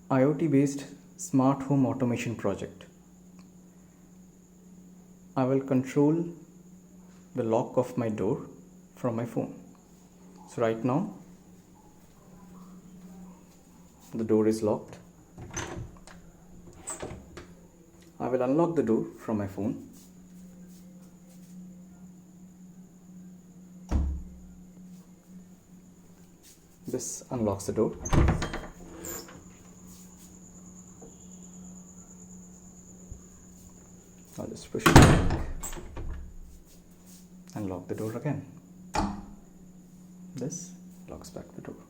IoT based smart home automation project. I will control the lock of my door from my phone. So right now the door is locked. I will unlock the door from my phone. This unlocks the door. I'll just push it back and lock the door again. This locks back the door.